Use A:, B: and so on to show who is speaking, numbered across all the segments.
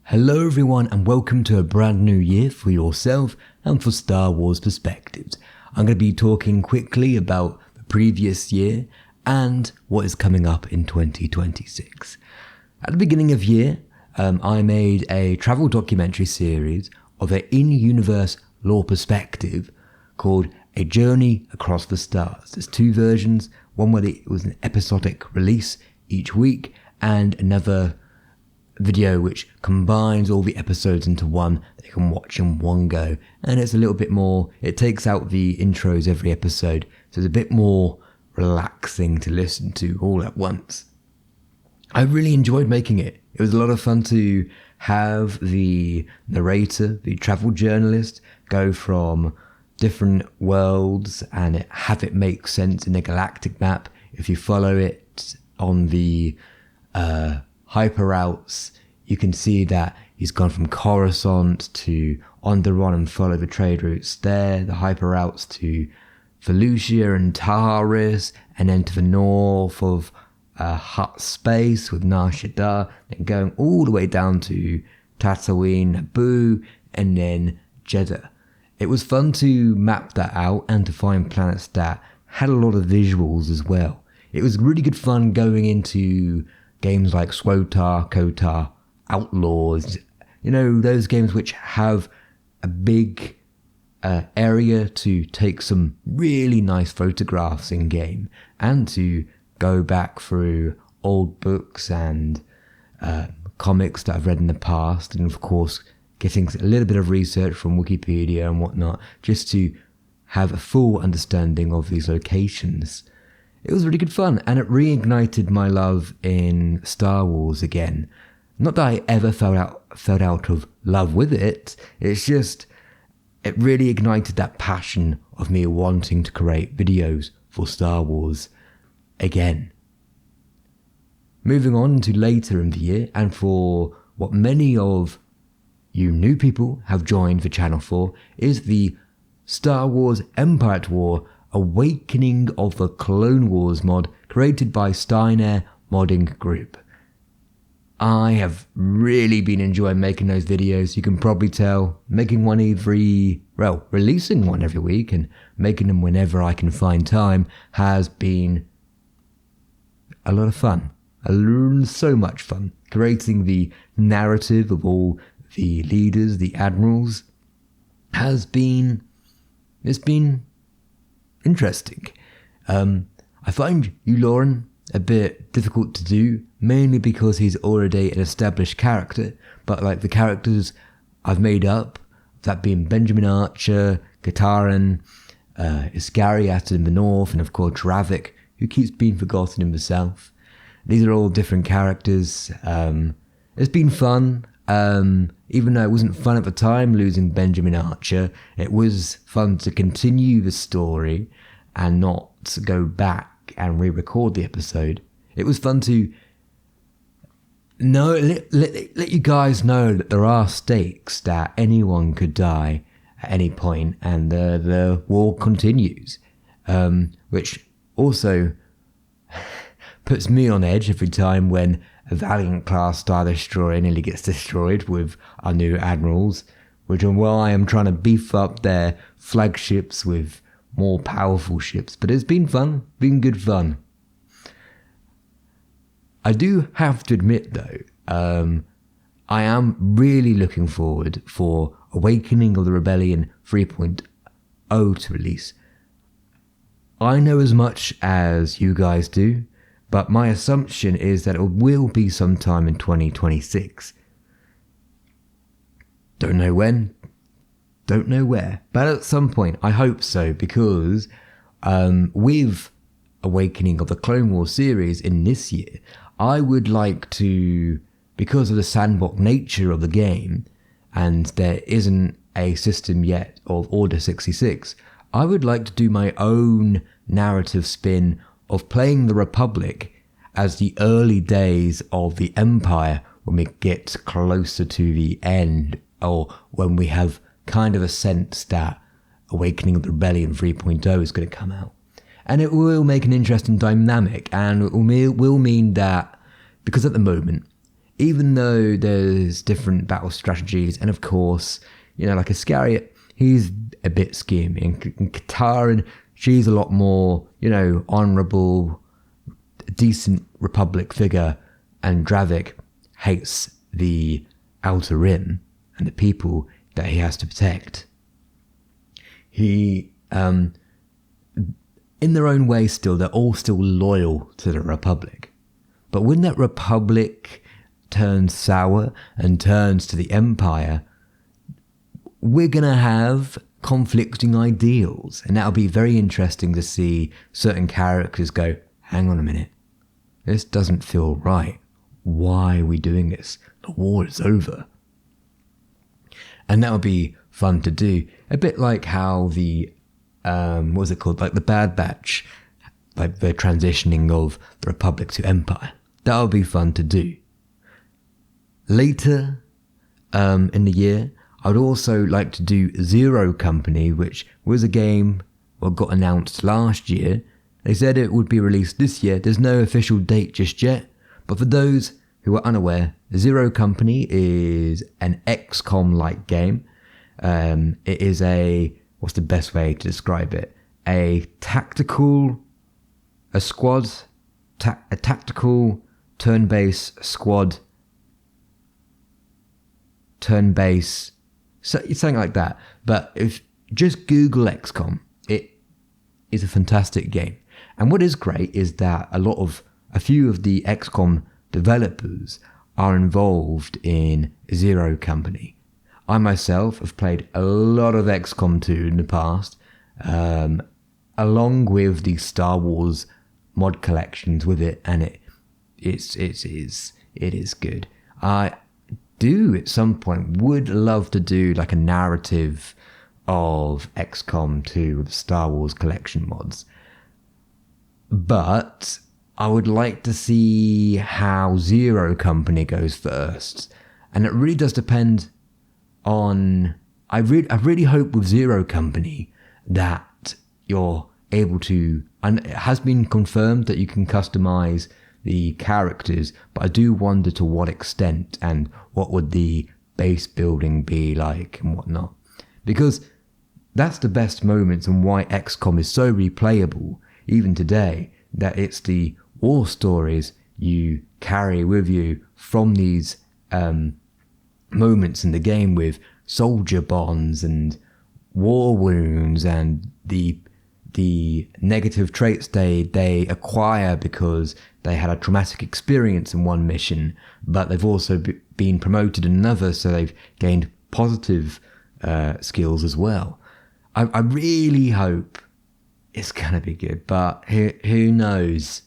A: Hello everyone and welcome to a brand new year for yourself and for Star Wars Perspectives. I'm going to be talking quickly about the previous year and what is coming up in 2026. At the beginning of year, I made a travel documentary series of an in-universe lore perspective called A Journey Across the Stars. There's two versions, one where it was an episodic release each week and another video which combines all the episodes into one that you can watch in one go, and it's a little bit more, it takes out the intros every episode, so it's a bit more relaxing to listen to all at once. I really enjoyed making it. It was a lot of fun to have the narrator, the travel journalist, go from different worlds and have it make sense in a galactic map. If you follow it on the hyper routes, you can see that he's gone from Coruscant to Onderon and follow the trade routes there, the hyper routes to Felucia and Taris, and then to the north of Hutt space with Nar Shaddaa, then going all the way down to Tatooine, Naboo, and then Jeddah. It was fun to map that out and to find planets that had a lot of visuals as well. It was really good fun going into games like SWTOR, KOTOR, Outlaws, those games which have a big area to take some really nice photographs in game and to go back through old books and comics that I've read in the past, and of course getting a little bit of research from Wikipedia and whatnot just to have a full understanding of these locations. It was really good fun, and it reignited my love in Star Wars again. Not that I ever felt out of love with it, it's just, it really ignited that passion of me wanting to create videos for Star Wars again. Moving on to later in the year, and for what many of you new people have joined the channel for, is the Star Wars Empire at War Awakening of the Clone Wars mod created by Steiner Modding Group. I have really been enjoying making those videos. You can probably tell, releasing one every week and making them whenever I can find time has been a lot of fun. So much fun. Creating the narrative of all the leaders, the admirals, it's been interesting. I find Euloran a bit difficult to do, mainly because he's already an established character, but like the characters I've made up, that being Benjamin Archer, Kataran, Iscariot in the north, and of course Dravik, who keeps being forgotten in the south. These are all different characters. It's been fun. Even though it wasn't fun at the time losing Benjamin Archer, it was fun to continue the story and not go back and re-record the episode. It was fun to let you guys know that there are stakes, that anyone could die at any point and the war continues, which also puts me on edge every time when a Valiant class Star Destroyer nearly gets destroyed with our new admirals, which are why I'm trying to beef up their flagships with more powerful ships. But it's been fun, been good fun. I do have to admit though, I am really looking forward for Awakening of the Rebellion 3.0 to release. I know as much as you guys do, but my assumption is that it will be sometime in 2026. Don't know when, don't know where, but at some point, I hope so, because with Awakening of the Clone Wars series in this year, I would like to, because of the sandbox nature of the game, and there isn't a system yet of Order 66, I would like to do my own narrative spin of playing the Republic as the early days of the Empire when we get closer to the end, or when we have kind of a sense that Awakening of the Rebellion 3.0 is going to come out. And it will make an interesting dynamic, and it will mean that, because at the moment, even though there's different battle strategies, and of course, like Iscariot, he's a bit scheming. And Katarin, she's a lot more, honourable, decent Republic figure, and Dravik hates the Outer Rim and the people that he has to protect. He, in their own way still, they're all still loyal to the Republic. But when that Republic turns sour and turns to the Empire, we're going to have conflicting ideals. And that'll be very interesting to see certain characters go, hang on a minute, this doesn't feel right. Why are we doing this? The war is over. And that would be fun to do. A bit like how the, what was it called? Like the Bad Batch, like the transitioning of the Republic to Empire. That would be fun to do. Later in the year, I would also like to do Zero Company, which was a game that got announced last year. They said it would be released this year. There's no official date just yet. But for those who are unaware, Zero Company is an XCOM-like game. It is what's the best way to describe it? A tactical turn-based squad, turn-based, something like that. But if just Google XCOM, it is a fantastic game. And what is great is that a few of the XCOM developers are involved in Zero Company. I myself have played a lot of XCOM 2 in the past, along with the Star Wars mod collections with it, and it is good. I do at some point would love to do like a narrative of XCOM 2 with the Star Wars collection mods, but I would like to see how Zero Company goes first, and it really does depend on. I really hope with Zero Company that you're able to, and it has been confirmed that you can customize the characters, but I do wonder to what extent and what would the base building be like and whatnot, because that's the best moments and why XCOM is so replayable even today, that it's the war stories you carry with you from these moments in the game, with soldier bonds and war wounds and the negative traits they acquire because they had a traumatic experience in one mission, but they've also been promoted in another, so they've gained positive skills as well. I really hope it's going to be good, but who knows?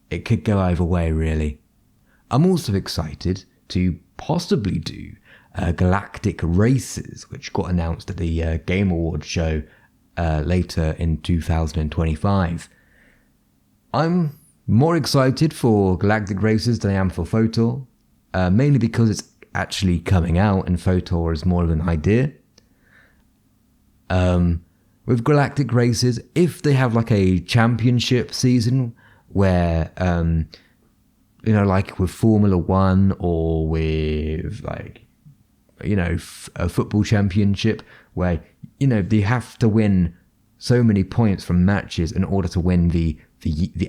A: It could go either way, really. I'm also excited to possibly do Galactic Races, which got announced at the Game Awards show later in 2025. I'm more excited for Galactic Races than I am for FOTOR, mainly because it's actually coming out and FOTOR is more of an idea. With Galactic Races, if they have like a championship season where, like with Formula One or with like, a football championship where, they have to win so many points from matches in order to win the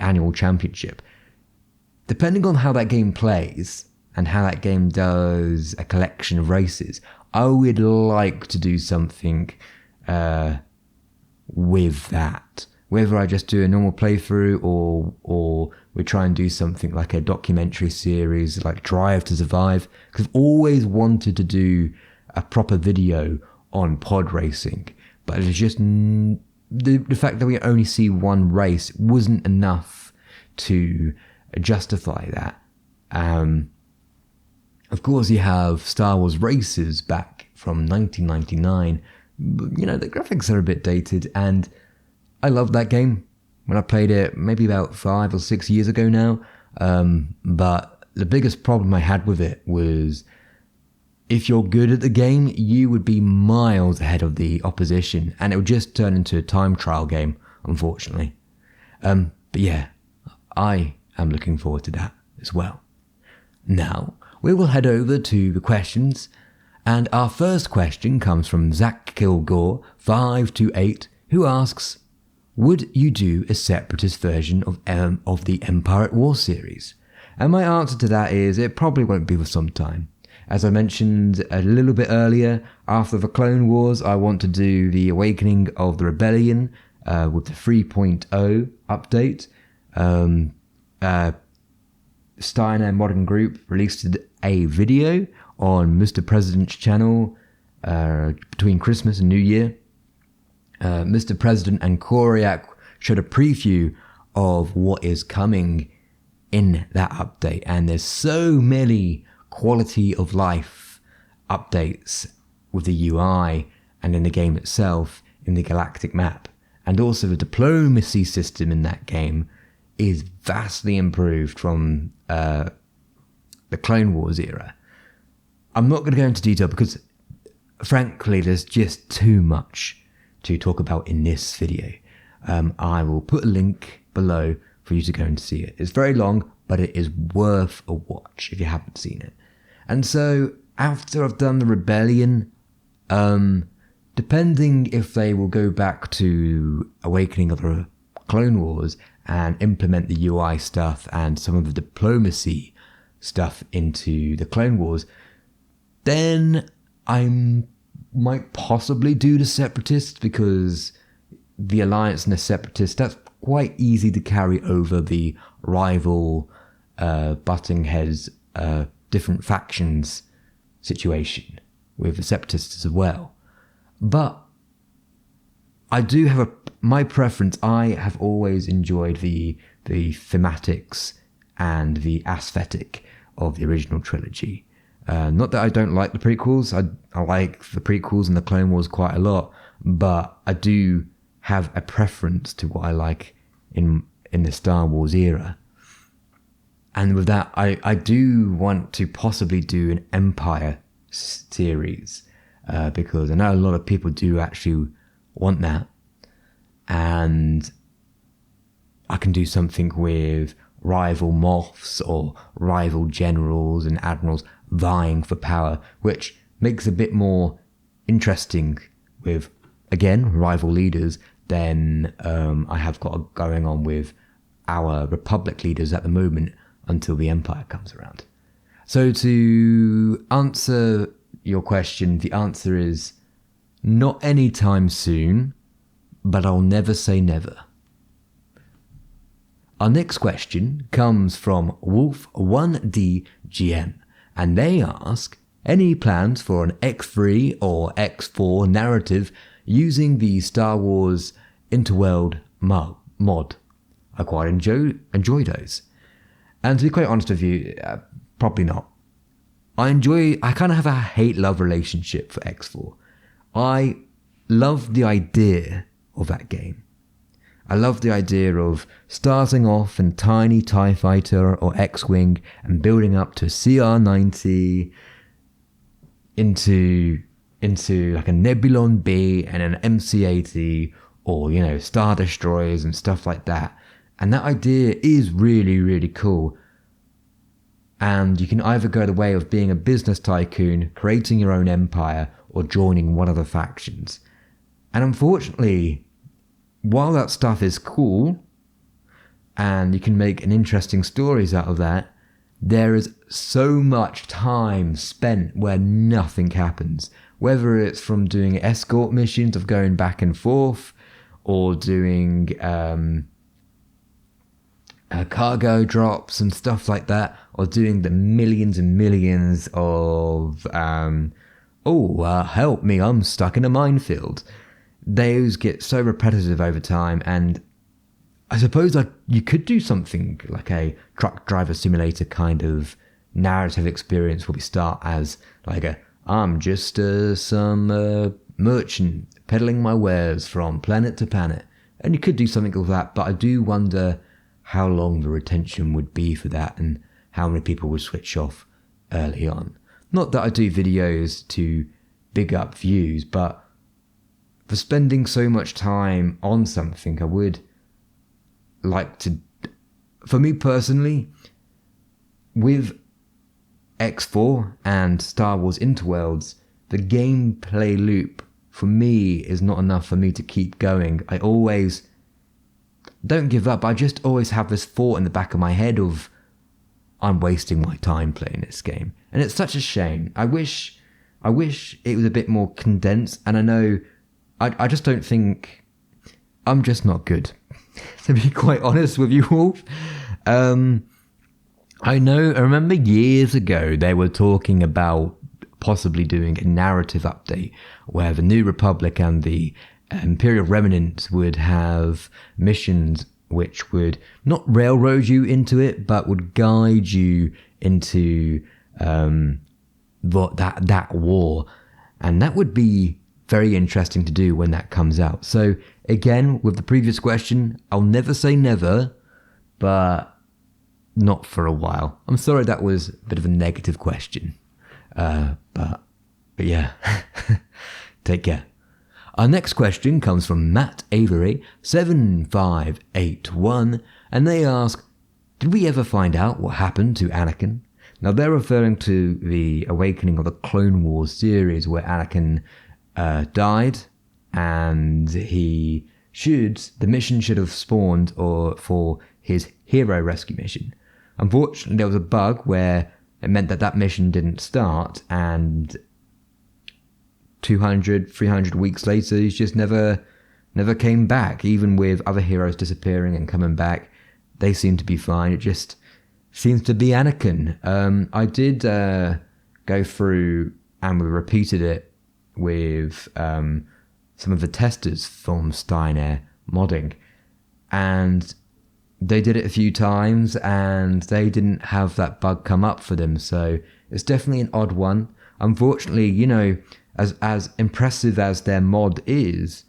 A: annual championship. Depending on how that game plays and how that game does a collection of races, I would like to do something with that. Whether I just do a normal playthrough or we try and do something like a documentary series like Drive to Survive, because I've always wanted to do a proper video on pod racing, but it's just the fact that we only see one race wasn't enough to justify that. Of course, you have Star Wars Races back from 1999. The graphics are a bit dated, and I loved that game when I played it maybe about 5 or 6 years ago now. But the biggest problem I had with it was, if you're good at the game, you would be miles ahead of the opposition, and it would just turn into a time trial game, unfortunately. But yeah, I am looking forward to that as well. Now, we will head over to the questions. And our first question comes from Zach Kilgore 528, who asks, would you do a separatist version of the Empire at War series? And my answer to that is it probably won't be for some time. As I mentioned a little bit earlier, after the Clone Wars, I want to do the Awakening of the Rebellion with the 3.0 update. Steiner Modern Group released a video on Mr. President's channel between Christmas and New Year. Mr. President and Koryak showed a preview of what is coming in that update, and there's so many quality of life updates with the UI and in the game itself, in the galactic map, and also the diplomacy system in that game is vastly improved from the Clone Wars era. I'm not going to go into detail because frankly there's just too much to talk about in this video. I will put a link below for you to go and see it. It's very long, but it is worth a watch if you haven't seen it. And so after I've done the Rebellion, depending if they will go back to Awakening of the Clone Wars and implement the UI stuff and some of the diplomacy stuff into the Clone Wars, then I might possibly do the Separatists, because the Alliance and the Separatists, that's quite easy to carry over the rival butting heads, different factions situation with the Separatists as well. But I do have my preference. I have always enjoyed the thematics and the aesthetic of the original trilogy. Not that I don't like the prequels. I like the prequels and the Clone Wars quite a lot, but I do have a preference to what I like in the Star Wars era. And with that, I do want to possibly do an Empire series, because I know a lot of people do actually want that. And I can do something with rival Moffs or rival generals and admirals vying for power, which makes a bit more interesting with, again, rival leaders than I have got going on with our Republic leaders at the moment until the Empire comes around. So to answer your question, the answer is not anytime soon, but I'll never say never. Our next question comes from Wolf1DGM, and they ask, any plans for an X3 or X4 narrative using the Star Wars Interworld mod? I quite enjoy those. And to be quite honest with you, probably not. I kind of have a hate-love relationship for X4. I love the idea of that game. I love the idea of starting off in tiny TIE Fighter or X-Wing and building up to a CR-90 into like a Nebulon B and an MC-80 or, Star Destroyers and stuff like that. And that idea is really, really cool. And you can either go the way of being a business tycoon, creating your own empire, or joining one of the factions. And unfortunately, while that stuff is cool, and you can make an interesting stories out of that, there is so much time spent where nothing happens. Whether it's from doing escort missions of going back and forth, or doing cargo drops and stuff like that, or doing the millions and millions of help me, I'm stuck in a minefield. Those get so repetitive over time, and I suppose you could do something like a truck driver simulator kind of narrative experience where we start as I'm just some merchant peddling my wares from planet to planet, and you could do something like that. But I do wonder how long the retention would be for that and how many people would switch off early on. Not that I do videos to big up views, but for spending so much time on something, I would like to, for me personally, with X4 and Star Wars Interworlds, the gameplay loop for me is not enough for me to keep going. I always don't give up. I just always have this thought in the back of my head of I'm wasting my time playing this game. And it's such a shame. I wish it was a bit more condensed, and I know I just don't think I'm just not good, to be quite honest with you all. I remember years ago they were talking about possibly doing a narrative update where the New Republic and the Imperial Remnants would have missions which would not railroad you into it, but would guide you into that war. And that would be very interesting to do when that comes out. So again, with the previous question, I'll never say never, but not for a while. I'm sorry that was a bit of a negative question. But yeah, take care. Our next question comes from Matt Avery 7581, and they ask, did we ever find out what happened to Anakin? Now they're referring to the Awakening of the Clone Wars series where Anakin died, and the mission should have spawned for his hero rescue mission. Unfortunately, there was a bug where it meant that mission didn't start, and 200, 300 weeks later, he's just never came back. Even with other heroes disappearing and coming back, they seem to be fine. It just seems to be Anakin. I did go through and we repeated it with some of the testers from Steinair modding, and they did it a few times and they didn't have that bug come up for them. So it's definitely an odd one. Unfortunately, as impressive as their mod is,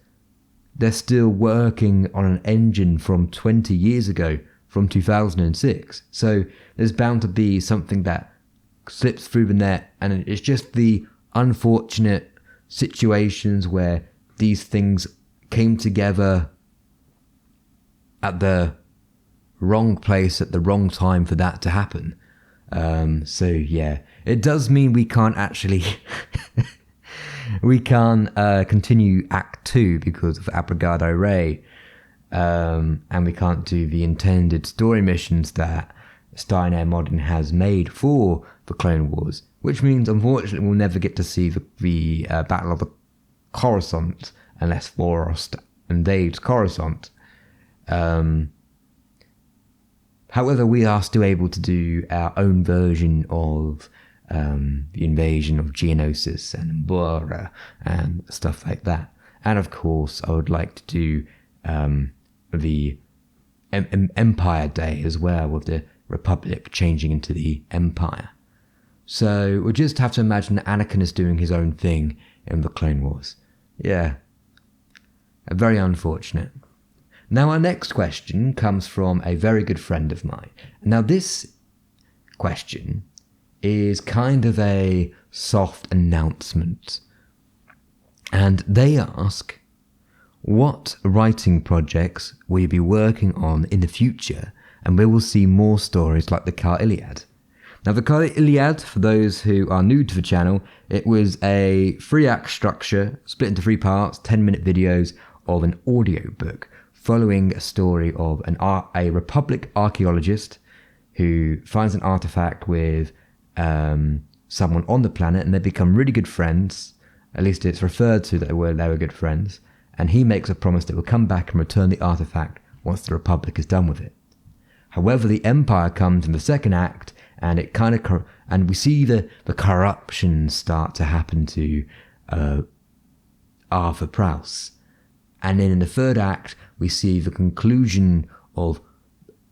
A: they're still working on an engine from 20 years ago, from 2006. So there's bound to be something that slips through the net, and it's just the unfortunate situations where these things came together at the wrong place at the wrong time for that to happen. So yeah, it does mean we can't actually we can't continue Act 2 because of Abrogado Ray, and we can't do the intended story missions that Steinair Modding has made for the Clone Wars, which means unfortunately we'll never get to see the Battle of the Coruscant unless Forrest invades Coruscant. However, we are still able to do our own version of the invasion of Geonosis and Mbora and stuff like that. And of course, I would like to do the Empire Day as well, with the Republic changing into the Empire. So we'll just have to imagine that Anakin is doing his own thing in the Clone Wars. Yeah, very unfortunate. Now our next question comes from a very good friend of mine. Now this question is kind of a soft announcement. And they ask, what writing projects will you be working on in the future, and we will see more stories like the Car Iliad? Now the Car Iliad, for those who are new to the channel, it was a 3-act structure split into 3 parts, 10-minute videos of an audiobook following a story of a Republic archaeologist who finds an artifact with someone on the planet, and they become really good friends. At least it's referred to that they were good friends. And he makes a promise that will come back and return the artifact once the Republic is done with it. However, the Empire comes in the 2nd act, and it kind of and we see the corruption start to happen to Arthur Prouse. And then in the 3rd act, we see the conclusion of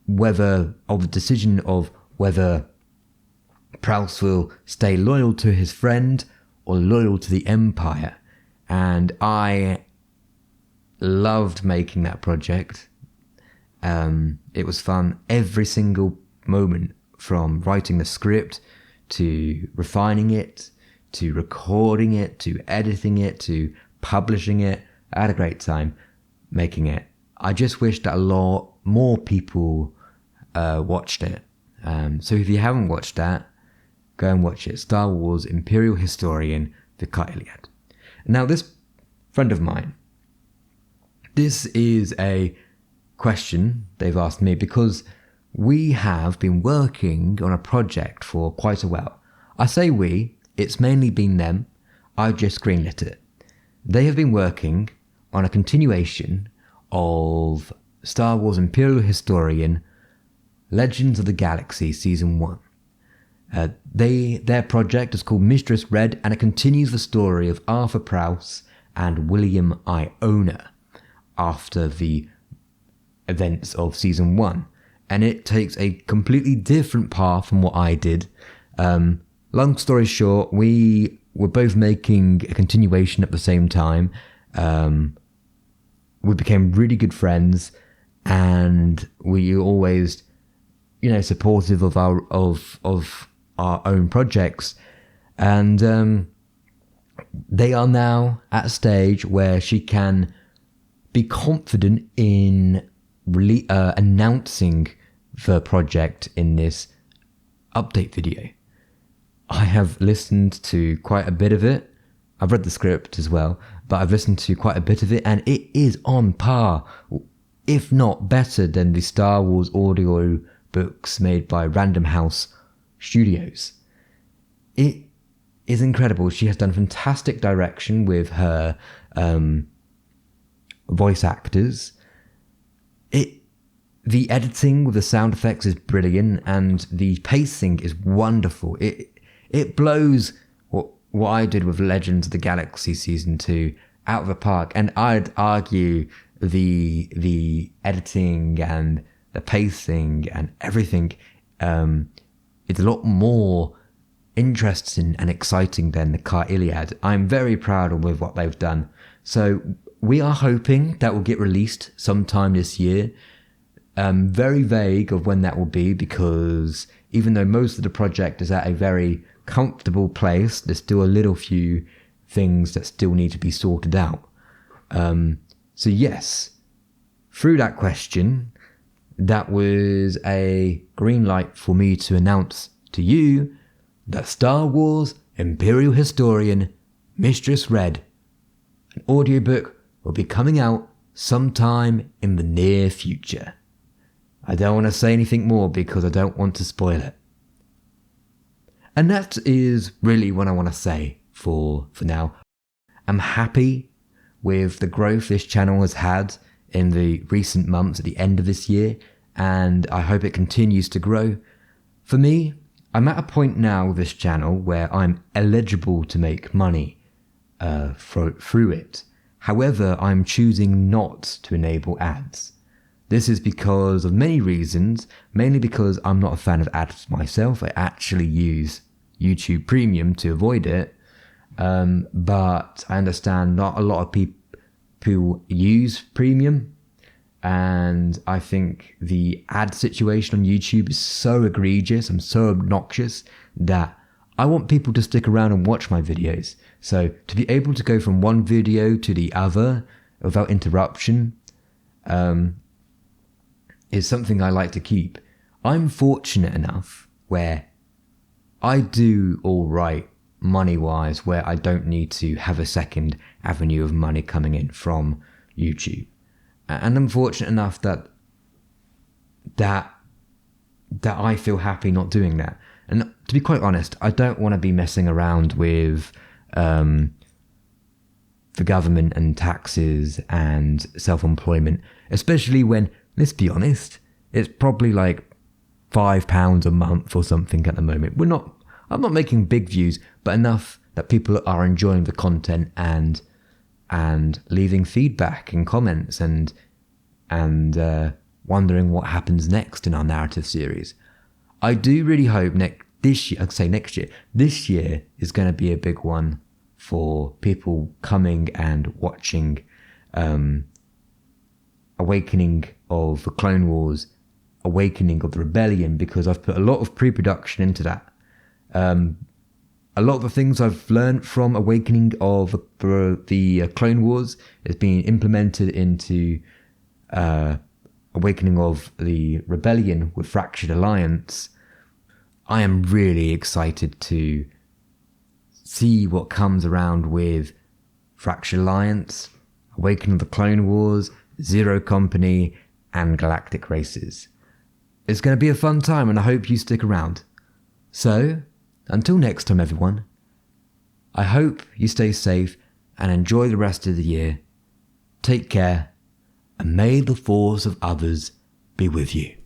A: the decision of whether Prouse will stay loyal to his friend or loyal to the Empire. And I loved making that project. It was fun every single moment, from writing the script to refining it to recording it to editing it to publishing it. I had a great time making it. I just wish that a lot more people watched it. So if you haven't watched that, go and watch it. Star Wars Imperial Historian, the Iliad. Now, this friend of mine, this is a question they've asked me because we have been working on a project for quite a while. I say we, it's mainly been them. I've just greenlit it. They have been working on a continuation of Star Wars Imperial Historian, Legends of the Galaxy Season 1. Their project is called Mistress Red, and it continues the story of Arthur Prowse and William Iona after the events of Season 1. And it takes a completely different path from what I did. Long story short, we were both making a continuation at the same time. We became really good friends, and we always, supportive of our own projects. And they are now at a stage where she can be confident in announcing the project in this update video. I have listened to quite a bit of it. I've read the script as well, but I've listened to quite a bit of it, and it is on par, if not better, than the Star Wars audio books made by Random House Studios. It is incredible. She has done fantastic direction with her voice actors. The editing with the sound effects is brilliant, and the pacing is wonderful. It blows what I did with Legends of the Galaxy Season 2 out of the park. And I'd argue the editing and the pacing and everything is a lot more interesting and exciting than the Iliad. I'm very proud of what they've done. So we are hoping that will get released sometime this year. Very vague of when that will be, because even though most of the project is at a very comfortable place, there's still a little few things that still need to be sorted out. So yes, through that question, that was a green light for me to announce to you that Star Wars Imperial Historian Mistress Red, an audiobook, will be coming out sometime in the near future. I don't want to say anything more because I don't want to spoil it. And that is really what I want to say for now. I'm happy with the growth this channel has had in the recent months at the end of this year, and I hope it continues to grow. For me, I'm at a point now with this channel where I'm eligible to make money through it. However, I'm choosing not to enable ads. This is because of many reasons, mainly because I'm not a fan of ads myself. I actually use YouTube Premium to avoid it, but I understand not a lot of people use Premium, and I think the ad situation on YouTube is so egregious and so obnoxious that I want people to stick around and watch my videos. So to be able to go from one video to the other without interruption is something I like to keep. I'm fortunate enough where I do all right money-wise, where I don't need to have a second avenue of money coming in from YouTube. And I'm fortunate enough that I feel happy not doing that. And to be quite honest, I don't want to be messing around with the government and taxes and self-employment, especially when, let's be honest, it's probably like £5 a month or something at the moment. I'm not making big views, but enough that people are enjoying the content and leaving feedback and comments and wondering what happens next in our narrative series. I do really hope this year is going to be a big one for people coming and watching Awakening of the Clone Wars, Awakening of the Rebellion, because I've put a lot of pre-production into that. A lot of the things I've learned from Awakening of the Clone Wars is being implemented into Awakening of the Rebellion with Fractured Alliance. I am really excited to see what comes around with Fractured Alliance, Awakening of the Clone Wars, Zero Company, and Galactic Races. It's going to be a fun time and I hope you stick around. So, until next time everyone, I hope you stay safe and enjoy the rest of the year. Take care, and may the force of others be with you.